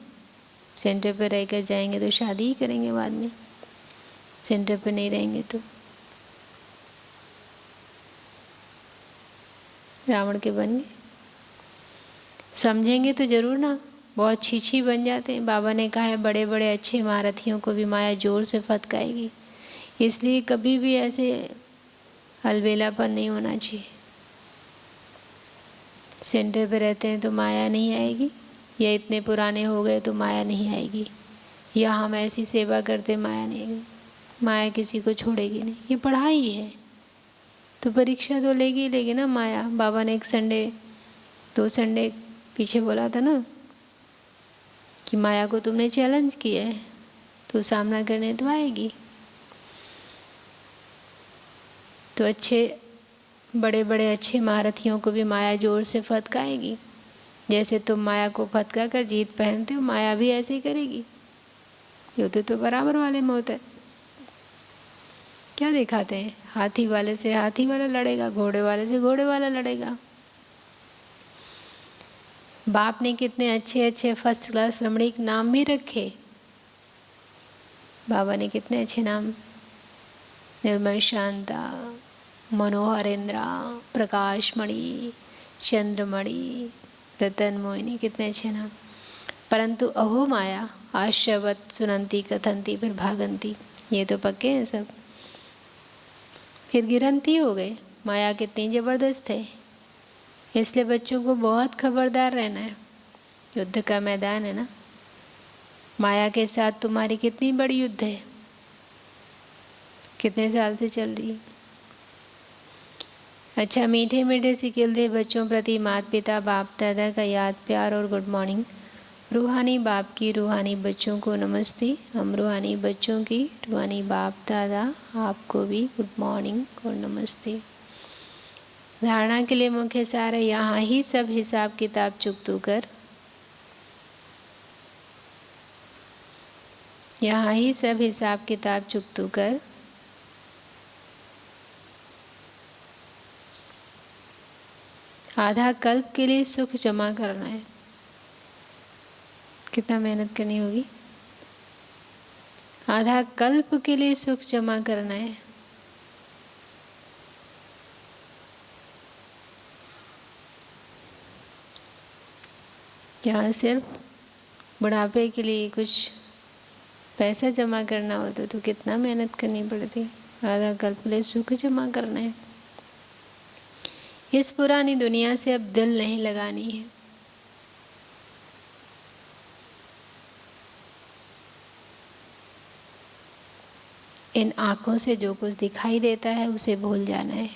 सेंटर पर रहकर जाएंगे तो शादी ही करेंगे बाद में, सेंटर पर नहीं रहेंगे तो। रावण के बन गए, समझेंगे तो ज़रूर ना। बहुत छीछी बन जाते हैं। बाबा ने कहा है बड़े बड़े अच्छे महारथियों को भी माया जोर से फटकाएगी, इसलिए कभी भी ऐसे अलबेलापन नहीं होना चाहिए। सेंटर पे रहते हैं तो माया नहीं आएगी, या इतने पुराने हो गए तो माया नहीं आएगी, या हम ऐसी सेवा करते माया नहीं आएगी। माया किसी को छोड़ेगी नहीं, ये पढ़ाई है तो परीक्षा तो लेगी ना माया। बाबा ने एक संडे 2 संडे पीछे बोला था ना कि माया को तुमने चैलेंज किया है तो सामना करने तो आएगी। तो अच्छे बड़े बड़े अच्छे महारथियों को भी माया जोर से फटकाएगी। जैसे तुम माया को फटका कर जीत पहनते हो, माया भी ऐसे ही करेगी। योद्धा तो बराबर वाले में होता है। क्या दिखाते हैं, हाथी वाले से हाथी वाला लड़ेगा, घोड़े वाले से घोड़े वाला लड़ेगा। बाप ने कितने अच्छे अच्छे फर्स्ट क्लास रमणीक नाम भी रखे। बाबा ने कितने अच्छे नाम, निर्मल शांता, मनोहरेंद्रा, प्रकाश मणि, चंद्रमणि, रतन मोहिनी, कितने अच्छे नाम। परंतु अहो माया आश्यवत सुनंती कथंती फिर भागंती, ये तो पक्के हैं सब, फिर गिरंती हो गए। माया कितनी ज़बरदस्त है, इसलिए बच्चों को बहुत खबरदार रहना है। युद्ध का मैदान है ना, माया के साथ तुम्हारी कितनी बड़ी युद्ध है, कितने साल से चल रही है। अच्छा, मीठे मीठे से खिलते बच्चों प्रति माता पिता बाप दादा का याद प्यार और गुड मॉर्निंग। रूहानी बाप की रूहानी बच्चों को नमस्ते। हम रूहानी बच्चों की रूहानी बाप दादा आपको भी गुड मॉर्निंग और नमस्ते। धारणा के लिए मुख्य सार है, यहाँ ही सब हिसाब किताब चुकतू कर, यहाँ ही सब हिसाब किताब चुकतू कर। आधा कल्प के लिए सुख जमा करना है। कितना मेहनत करनी होगी, आधा कल्प के लिए सुख जमा करना है। यहाँ सिर्फ बुढ़ापे के लिए कुछ पैसा जमा करना होता तो कितना मेहनत करनी पड़ती। आधा कल्प के लिए सुख जमा करना है। इस पुरानी दुनिया से अब दिल नहीं लगानी है। इन आँखों से जो कुछ दिखाई देता है उसे भूल जाना है।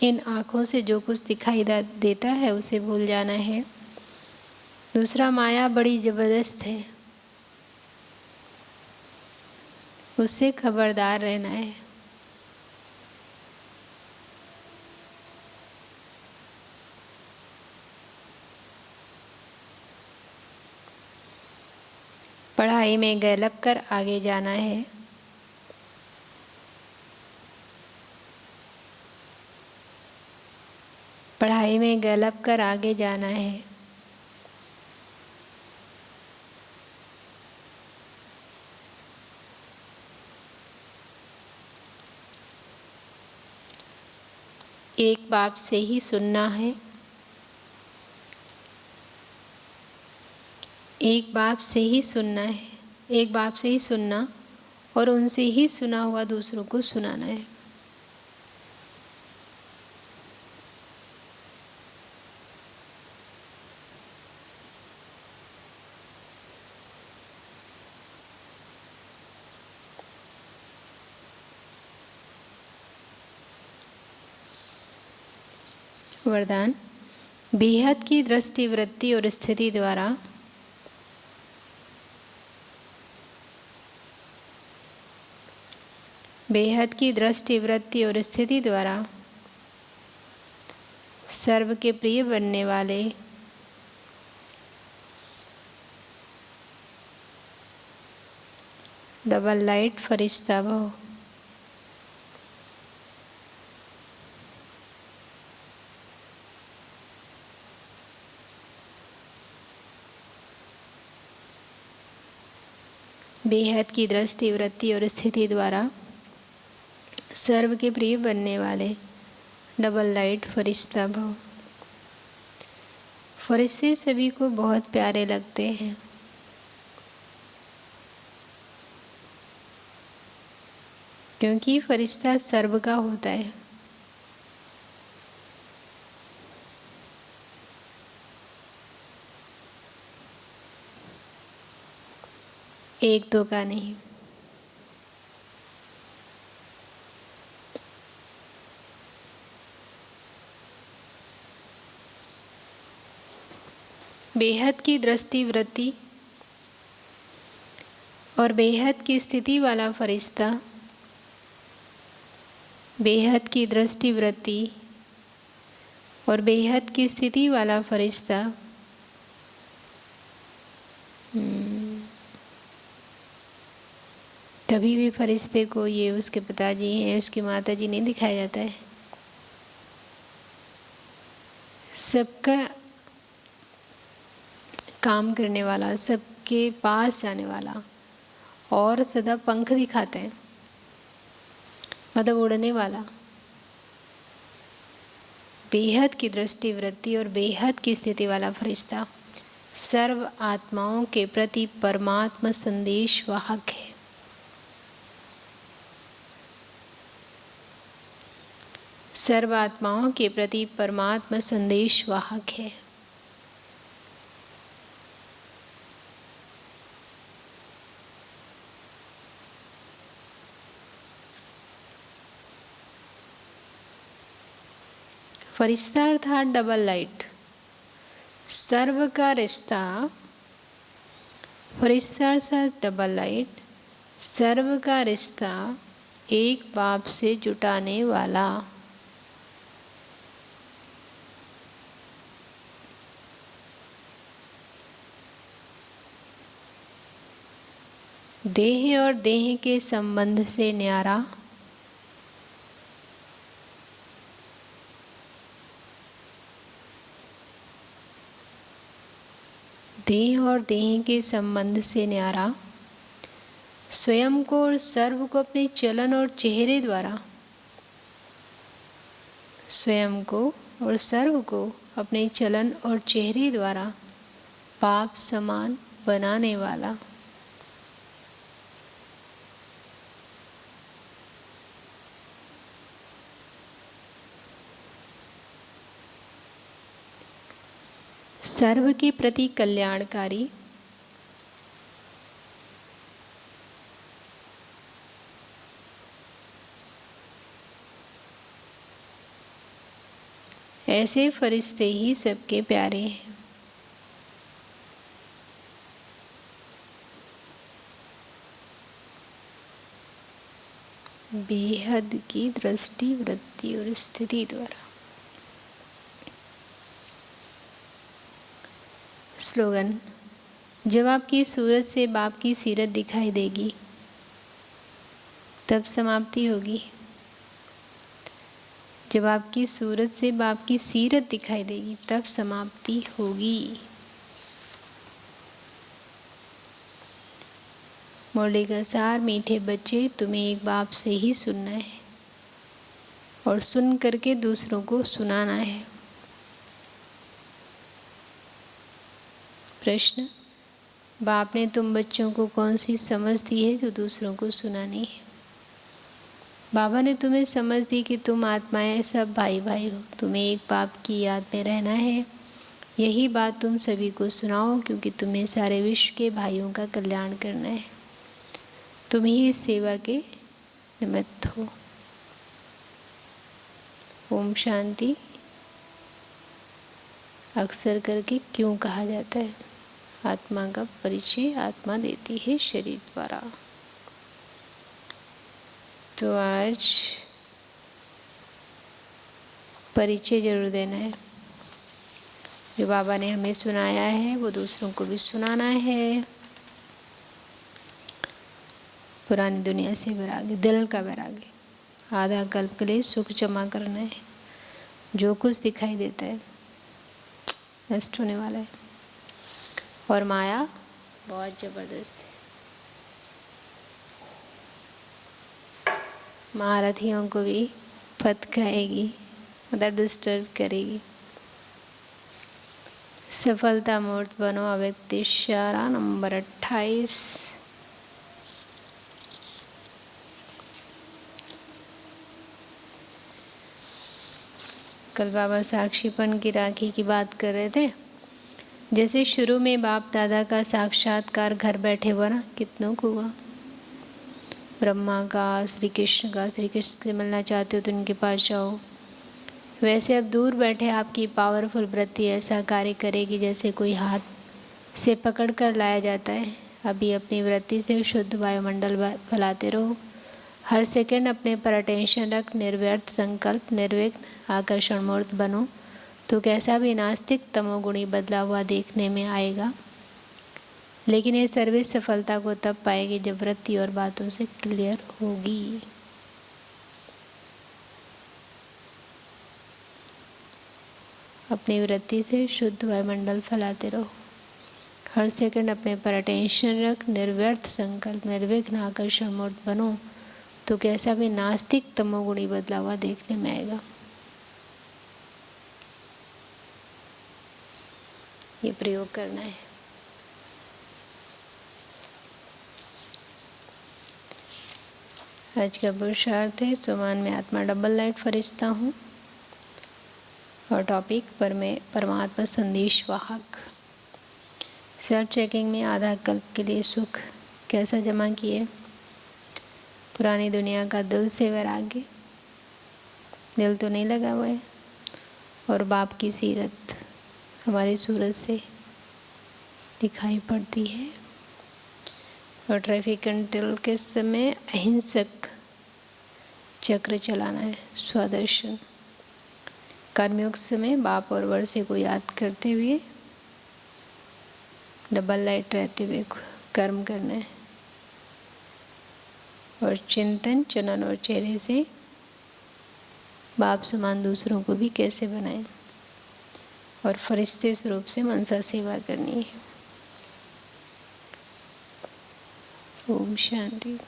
इन आँखों से जो कुछ दिखाई देता है उसे भूल जाना है। दूसरा, माया बड़ी ज़बरदस्त है, उससे खबरदार रहना है। पढ़ाई में गैलप कर आगे जाना है। पढ़ाई में गैलप कर आगे जाना है। एक बाप से ही सुनना है, एक बाप से ही सुनना है, एक बाप से ही सुनना और उनसे ही सुना हुआ दूसरों को सुनाना है। वरदान, बेहद की दृष्टि वृत्ति और स्थिति द्वारा बेहद की दृष्टि वृत्ति और स्थिति द्वारा सर्व के प्रिय बनने वाले डबल लाइट फरिश्ता भव। बेहद की दृष्टि वृत्ति और स्थिति द्वारा सर्व के प्रिय बनने वाले डबल लाइट फरिश्ता भव। फरिश्ते सभी को बहुत प्यारे लगते हैं, क्योंकि फरिश्ता सर्व का होता है। एक दो का नहीं। बेहद की दृष्टि वृत्ति और बेहद की स्थिति वाला फरिश्ता, बेहद की दृष्टि वृत्ति और बेहद की स्थिति वाला फरिश्ता कभी भी फरिश्ते को ये उसके पिताजी हैं, उसकी माता जी नहीं दिखाया जाता है। सबका काम करने वाला, सबके पास जाने वाला, और सदा पंख दिखाते हैं, मतलब उड़ने वाला, बेहद की दृष्टि वृत्ति और बेहद की स्थिति वाला फरिश्ता सर्व आत्माओं के प्रति परमात्मा संदेश वाहक है। सर्व आत्माओं के प्रति परमात्मा संदेश वाहक है। फरिश्ता अर्थात डबल लाइट, सर्व का रिश्ता। फरिश्ता अर्थात डबल लाइट, सर्व का रिश्ता एक बाप से जुटाने वाला। देह और देह के संबंध से न्यारा, देह और देह के संबंध से न्यारा, स्वयं को और सर्व को अपने चलन और चेहरे द्वारा, स्वयं को और सर्व को अपने चलन और चेहरे द्वारा पाप समान बनाने वाला। सर्व के प्रति कल्याणकारी, ऐसे फरिश्ते ही सबके प्यारे हैं। बेहद की दृष्टि वृत्ति और स्थिति द्वारा। स्लोगन: जब आपकी सूरत से बाप की सीरत दिखाई देगी तब समाप्ति होगी। जब आपकी सूरत से बाप की सीरत दिखाई देगी तब समाप्ति होगी। मुरली का सार: मीठे बच्चे, तुम्हें एक बाप से ही सुनना है और सुन करके दूसरों को सुनाना है। प्रश्न: बाप ने तुम बच्चों को कौन सी समझ दी है जो दूसरों को सुनानी है? बाबा ने तुम्हें समझ दी कि तुम आत्माएं सब भाई भाई हो, तुम्हें एक बाप की याद में रहना है। यही बात तुम सभी को सुनाओ, क्योंकि तुम्हें सारे विश्व के भाइयों का कल्याण करना है। तुम ही इस सेवा के निमित्त हो। ओम शांति। अक्सर करके क्यों कहा जाता है? आत्मा का परिचय आत्मा देती है शरीर द्वारा। तो आज परिचय जरूर देना है। जो बाबा ने हमें सुनाया है वो दूसरों को भी सुनाना है। पुरानी दुनिया से वैराग्य, दिल का वैराग्य। आधा कल्प के लिए सुख जमा करना है। जो कुछ दिखाई देता है नष्ट होने वाला है, और माया बहुत जबरदस्त है। महारथियों को भी फटकाएगी, मतलब डिस्टर्ब करेगी। सफलता मूर्त बनो। अव्यक्त इशारा नंबर 28। कल बाबा साक्षीपन की राखी की बात कर रहे थे। जैसे शुरू में बाप दादा का साक्षात्कार घर बैठे हुआ ना, कितनों को हुआ। ब्रह्मा का, श्री कृष्ण का। श्री कृष्ण से मिलना चाहते हो तो उनके पास जाओ। वैसे अब दूर बैठे आपकी पावरफुल वृत्ति ऐसा कार्य करेगी जैसे कोई हाथ से पकड़ कर लाया जाता है। अभी अपनी वृत्ति से शुद्ध वायुमंडल फैलाते रहो। हर सेकंड अपने पर अटेंशन रख। निर्व्यर्थ संकल्प, निर्विघ्न आकर्षण मूर्त बनो, तो कैसा भी नास्तिक तमोगुणी बदला हुआ देखने में आएगा। लेकिन ये सर्विस सफलता को तब पाएगी जब वृत्ति और बातों से क्लियर होगी। अपनी वृत्ति से शुद्ध वायुमंडल फैलाते रहो। हर सेकंड अपने पर अटेंशन रख, निर्व्यर्थ संकल्प, निर्विघ्न आकर्षण मोड बनो, तो कैसा भी नास्तिक तमोगुणी बदला हुआ देखने में आएगा। ये प्रयोग करना है। आज का पुरुषार्थ है, सुमान में आत्मा डबल लाइट फरिश्ता हूँ, और टॉपिक परमात्मा संदेश वाहक। सेल्फ चेकिंग में आधा कल्प के लिए सुख कैसा जमा किए। पुरानी दुनिया का दिल से वैराग्य, दिल तो नहीं लगा हुआ है, और बाप की सीरत हमारी सूरत से दिखाई पड़ती है। और ट्रैफिक कंट्रोल के समय अहिंसक चक्र चलाना है, स्वदर्शन। कर्मयोग समय बाप और वर्षे को याद करते हुए डबल लाइट रहते हुए कर्म करना है। और चिंतन, चनन और चेहरे से बाप समान दूसरों को भी कैसे बनाएं, और फरिश्ते स्वरूप से मनसा सेवा करनी है। ओम शांति।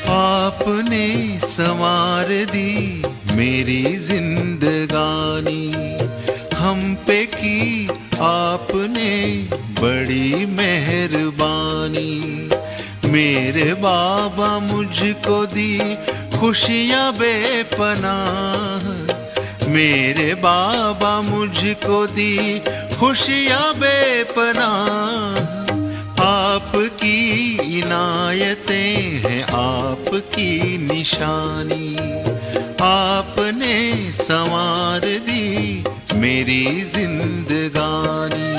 आपने संवार दी मेरी जिंदगानी, हम पे की आपने बड़ी मेहरबानी। मेरे बाबा मुझको दी खुशियाँ बेपनाह, मेरे बाबा मुझको दी खुशियाँ बेपनाह। आपकी इनायतें हैं आपकी निशानी, आपने संवार दी मेरी जिंदगानी।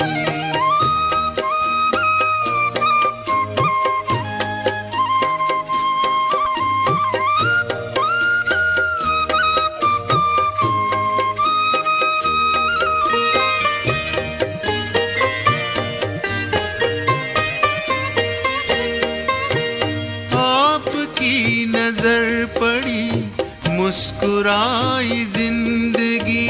आपकी नजर पड़ी मुस्कुराई जिंदगी,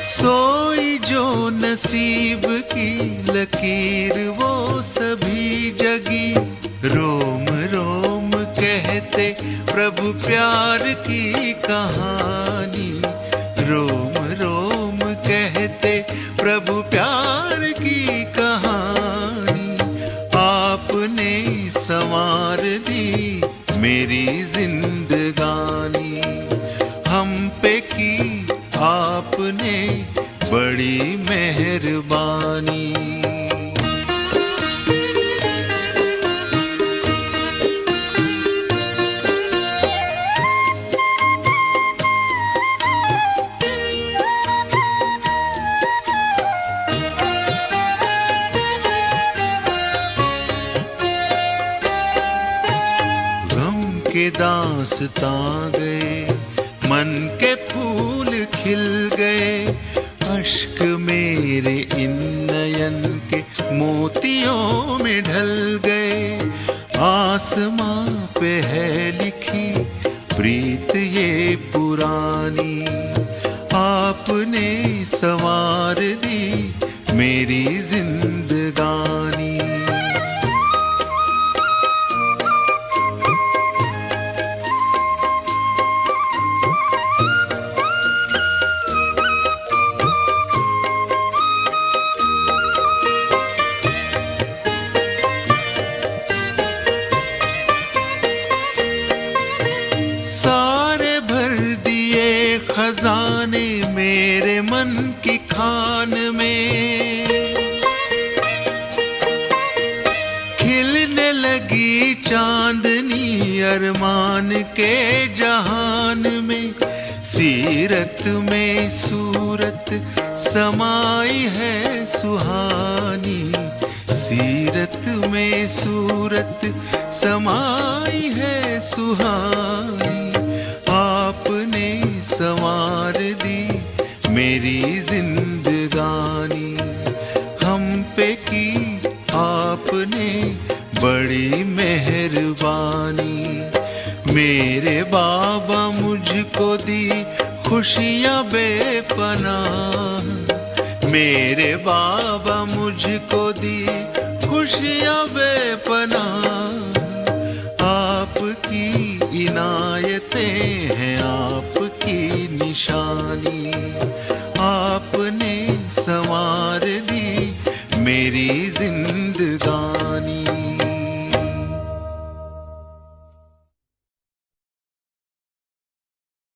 सोई जो नसीब की लकीर वो सभी जगी। रोम रोम कहते प्रभु प्यार की कहानी, रोम रोम कहते प्रभु प्यार की कहानी। आपने संवार दी मेरी जिंदगानी, हम पे की आपने बड़ी मेहरबानी। के दास्तां गए, मन के फूल खिल गए, अश्क मेरे इन नयन के मोतियों में ढल गए। आसमां पे है लिखी प्रीत ये पुरानी, आपने संवार दी मेरी जिंदगानी। खजाने मेरे मन की खान में, खिलने लगी चांदनी अरमान के जहान में सीरत में सूरत समाई है सुहानी, सीरत में सूरत समाई है सुहानी। आपने संवार दी मेरी जिंदगानी, हम पे की आपने बड़ी मेहरबानी। मेरे बाबा मुझको दी खुशियां बेपनाह, मेरे बाबा मुझको दी खुशियां बेपनाह। आपकी इनायतें हैं आपकी निशानी।